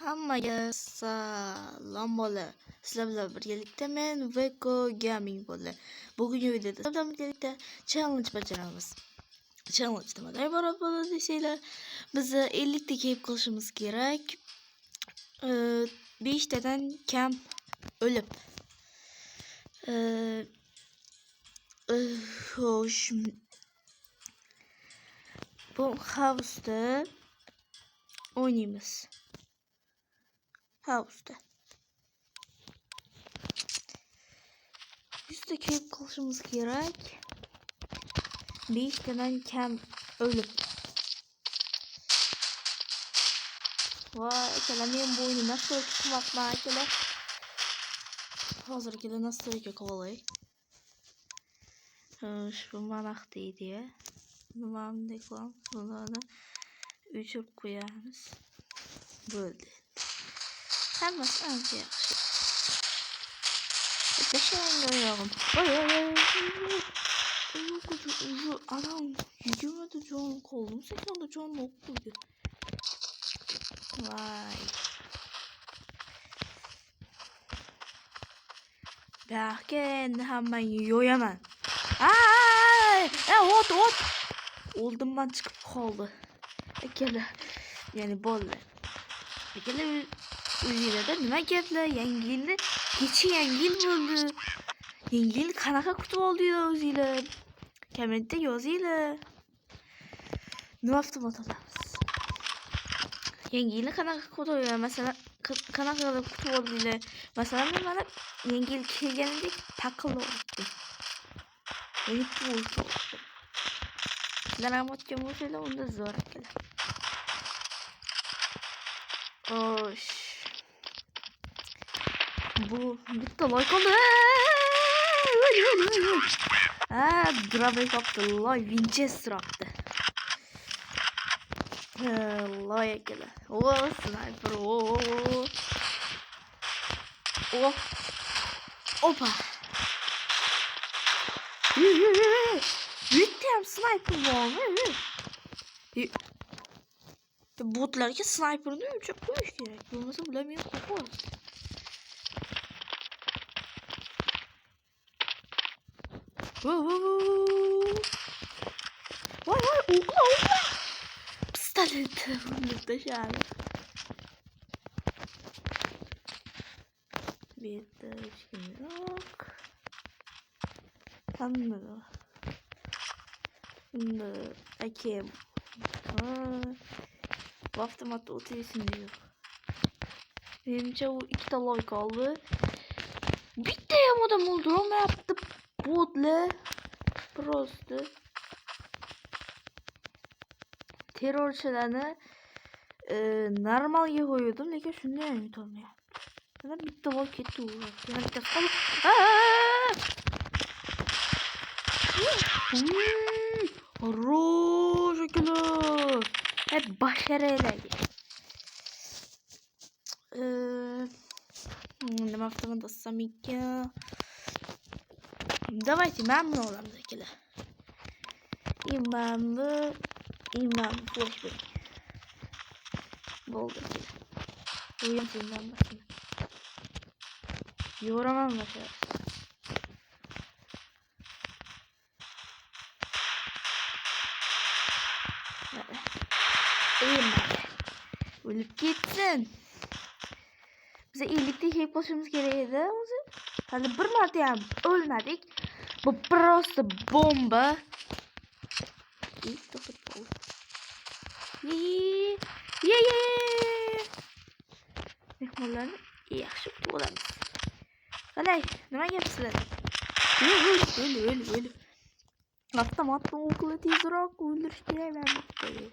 Hammaga salom bola. Sizlar bilan birgalikda men Veko Gaming bola. Bugungi videoda sizlar bilan birgalikda challenge bajaramiz. Challenge nimadan iborat bo'ladi desanglar, biz 50 ta keyp qilishimiz kerak. 5 tadan kam o'lib. Xo'sh. Bu house'da oynaymiz. House'da 100 ta keyp qilishimiz kerak. 5 tadan kam o'lib. Voy, akalar, men bu o'yinni nastroyka qilmoqman, akalar. Hozirgina nastroyka qilib olay. Shu manax deydi-ya. Nimani qilamiz? Bularni o'chirib qo'yamiz. Bo'ldi. Hammasi ancha yaxshi. Bashang oyog'im. Voy. Уже adam 20 ta jon qoldim. 80 ta jon o'qidi. Vay. Bakın hemen yoyaman. Ot. Oldumdan çıkıp kaldı. Ekele. Yani bolla. Ekele uyuyla da nima gaplar? Yangi yilda kecha yangi yil bo'ldi. Yangi yil qanaqa kutib oldinglar o'zinglar? Kommentda yozinglar. Nima avtomat olamiz? Yangi yilni qanaqa kutib oldinglar? Masalan, qanaqa kutib oldinglar? Masalan, men mana yangi yil kelganidek taqilib o'tdim. Sizlar ham o'tgan bo'lsanglar, unda zo'r akalar. Xo'sh. Bu bitta like oldi. Drabay kaptı. Loy Winchester yaptı. Loy akalar. Sniper. Opa. Bitti hem sniper var. Botlarga sniperni o'chirib qo'yish kerak. Bo'lmasa ular meni qo'rqadi. Voy, o'qla. Pistolet urib tashladi. Bitta hech kim yo'q. Hamma bor. Unda akem. Bu avtomatda o'taysinda yo'q. Menimcha u ikkita like oldi. Bitta ham odam o'ldirolmayapti. Botlar просто terrorchilarni normalga qo'ydim, lekin shunday ham yetolmayapti. Mana bitta like ketdi u. Yana qolib. Ro'shakalar. Hep başarılarga. Nima avtomat olsam ekan? Давайте mamnun olamiz akalar. İmam flashback. Bo'ldi akalar. O'yin sendan boshqa. Yo'raman boshqa. O'lib ketsin. Bize iyilikte keyif başımız gereğiydi. Hadi bir marta ham ölmedik. Bu просто bomba. Mehmonlarni yaxshi kutib olamiz. Qalay, nima gapsizlar? O'l. Avtomatni o'qla tezroq o'ldirish kerak meni.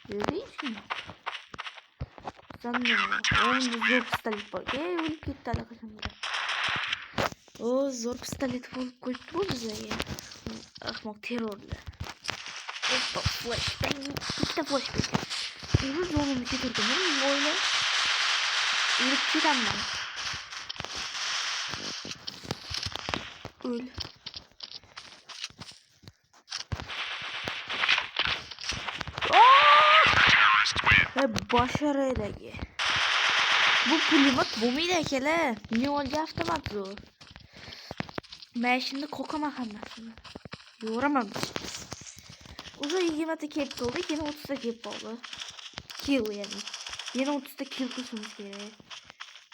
Görüyorsun. Sanmıyorum. Onda zor pistolet var. Öyle gitti alakasım var. O zor pistolet koyup bu bize ya. Ahmak terörle. Hoppa flash. İşte flash bir. Bunu zonumu getirdim. Böyle. Yürüp gidem ben. Öyle. Başarıydaki. Bu pulemyot bo'lmaydi akalar. Niyolga avtomat zo'r. Men şimdi kokama hammasini. Yo'raman. Уже 20 ta kelib qoldi, yana 30 ta kelib qoldi. Kill yani. Yana 30 ta kill qilishimiz kerak.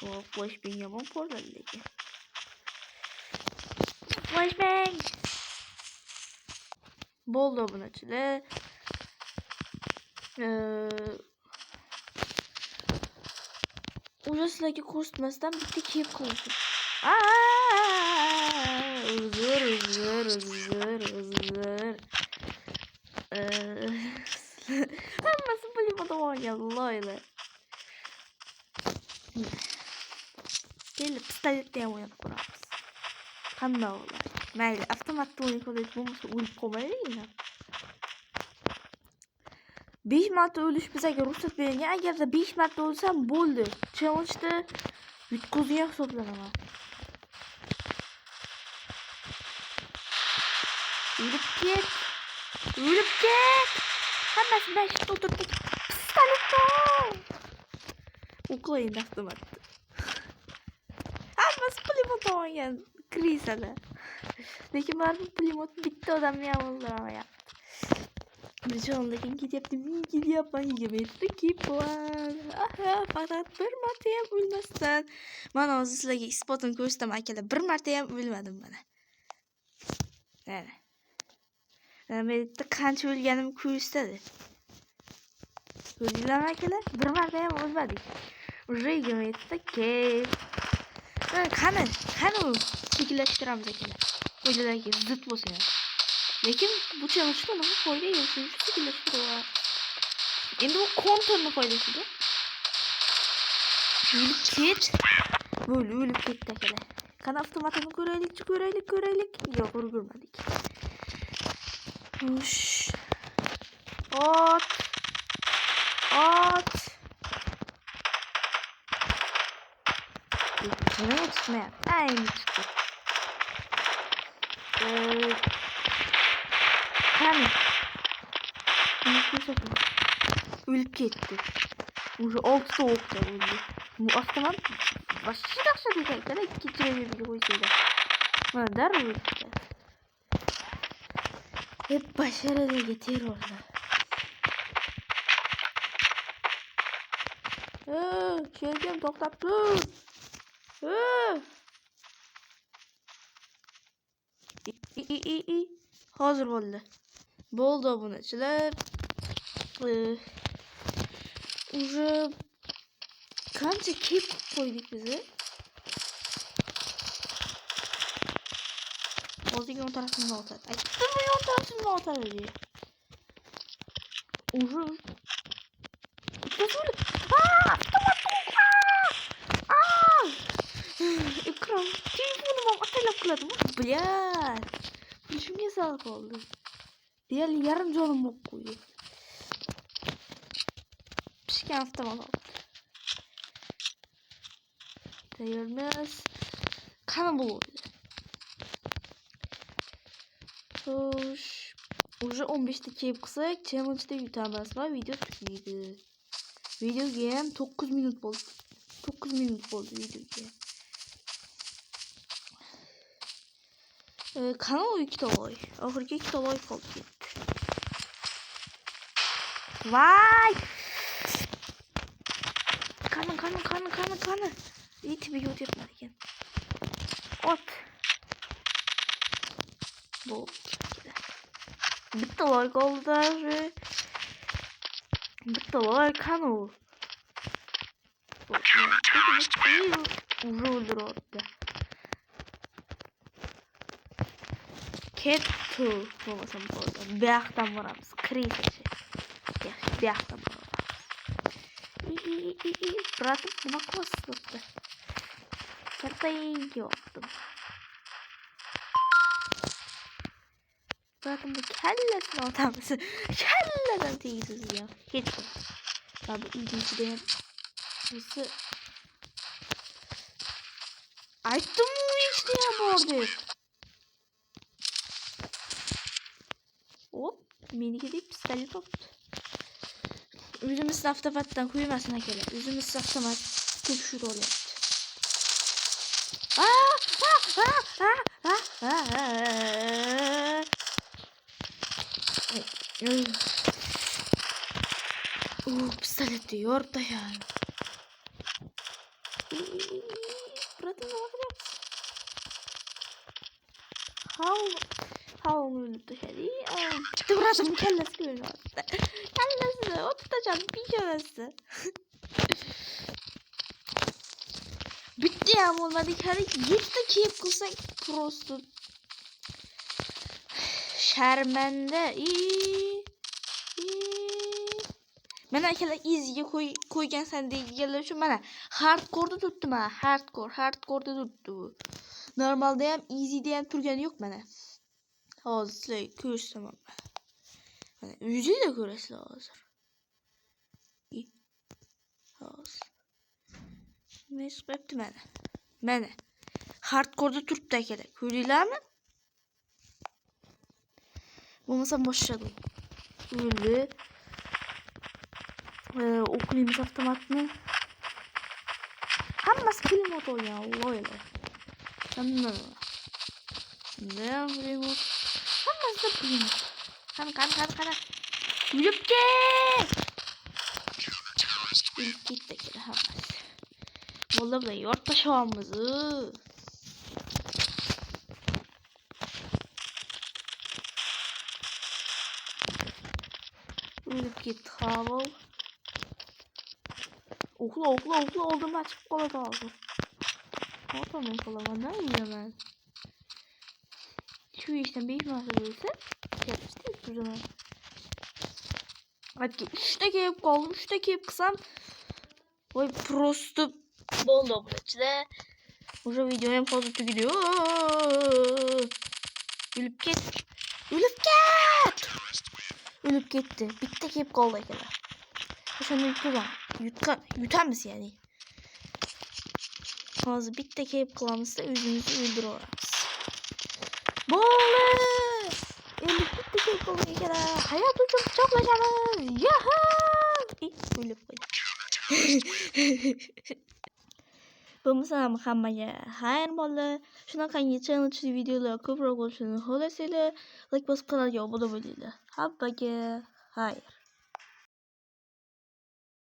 Oh, flashbang yomon porladi lekin. Flashbang. Bo'ldi bunachilar. Уже sizlarga ko'rsatmasdan bitta kelib qoldi. Uzr. Hammasi pulemyot olgan loyla. Kelib pistoletni ham o'ynab ko'ramiz. Qanday bo'ladi? Mayli, avtomatda o'ynab ko'raylik, bo'lmasa o'lib qolmaylikmi? 5 marta o'lish bizga ruxsat berilgan. Agarda 5 marta o'lsam bo'ldi. Challenge'da yutqazgan hisoblanaman. O'lib ket. Hammasini mashina o'tirib pistoletni. O'qlayın avtomatda. Hammasi pulemyot olgan krisalar. Lekin men pulemyotni bitta odamni ham o'ldiramayapti. Lekin ketyapman 20 kiplar. Faqat bir marta ham o'lmasdan. Mana hozir sizlarga isbotini ko'rsataman akalar. Bir marta ham o'lmadim mana. Mana. Men qancha o'lganimni ko'rsatadi. Ko'rdinglarmi akalar? Bir marta ham o'lmadik. Уже 20 ta kip. Qani sekinlashtiramiz akalar. O'ylarga zid bo'lsin. Lekin bu challenge'da nima foyda yo'q, shuncha sekinlashtiryapman. Endi bu kontorning foydasidir. O'lib ketdi akalar. Qani avtomatini ko'raylik. Yo'q, o'rgurmadik. Ot. Nima chiqmayapti? Ayni chiqdi. Qani. O'lib ketdi. Уже 6 ta o'qda o'ldi. Bu avtomat вообще dahshat ekan, ikkinchi reviga qo'ysanglar. Mana darrov o'ldi. Hep başarılı terrorlar. Keldim, to'xtab tur. Hozir bo'ldi. Bo'ldi obunachilar. Уже qancha kep qo'ydik bizni? Hozir yon tarafimdan o'tadi. Aytdim, yon tarafimdan o'tadi diye. Уже ekran telefonim ham atalab qiladi. Блядь. Shunga sal qoldi. Deyarli yarim jonim bo'lib qo'ydi. Pishgan avtomat oldi. Tayyormiz. Qani bo'ldi? Xo'sh. Уже 15 ta kep qilsak, challenge'da yutamiz va video tugaydi. Videoga ham 9 minut bo'ldi. 9 minut bo'ldi videoga. Qani o 2 ta loy. Oxirgi 2 ta loy qoldi ketdi. Vay! Qani. Tipiga o'tyapman ekan. Ot. Bo'ldi. Bitta loy qoldi. Bitta loy qani u? Уже o'ldiryapti. Ketdi. Bo'lmasam bo'ldi. Bu yoqdan boramiz. Krisachi. Yaxshi, bu yoqdan boramiz. Bratim, nima qilyapsiz bo'pti? Kartayga yoqdim. Bratim, bu kallasini otamiz. Kalladan tegsiz ya. Hech kim. Tabi uyda ham Nesi? Aytdim u işte ya bor deb. Hop, meniki deb pistolet topdi. Yüzümüz avtomattan kuymasına gele. Yüzümüz avtomat köpüşür oluyor. Pistolet diyor da yani. Burada ne bakacağız? Havlu dışarı. Gitti buranın kellesi görüyor. Kellesi. O tutacağım bir kellesi. Bitti ya olmadı kere. Yetti ki yapılsak prosto. Şermende. Ben akela easy'ye koygan sen deyilgenler üçün bana hardcore'da tuttum ha. Hardcore'da tuttu. Normalde hem easy diyen turgen yok bana. Hazır köş tamam. Bana yüzü de köresi hazır. Hazır. Ne sıkıntı bana. Hardcore'da tuttu akela. Körüyle mi? Olmasa başladım. Öyle. Okuyayım avtomatını. Hammasi film motor ya Allah öyle. Tamam. Ne film motor? Hammasi da film motor. Kan. Yürüp git. Yürüp git de gel hammasi. Vallahi da yortta şovamızı. Yürüp git havalı. Okula oldum açık kola da aldım. Ortamın kola ne yiyeceğim ben? Şu işten bir masa değilse yapıştı o zaman. Hadi 3 dakika kaldım 3 dakika kısam. Oy prosto oldu bu içinde. Уже video hem fazla gidiyor. Ölüp git. Ölüp gitti. Bitti ki hep kaldı kadar. Şunu yutulan. Yutar mısın yani? Ağzı bitti ki hep kalmışsa yüzümüzü öldürüyoruz. Böyle. Ölüp bitti ki hep kaldı kadar. Hayat uçup çoklaşalım. Yaha. Ölüp koydum. Bo'lmasa hammaga xayr bo'ldi. Shunaqangi challenge videolar ko'proq bo'lishini xohlasanglar, like bosib kanalga obuna bo'linglar. Hammaga xayr.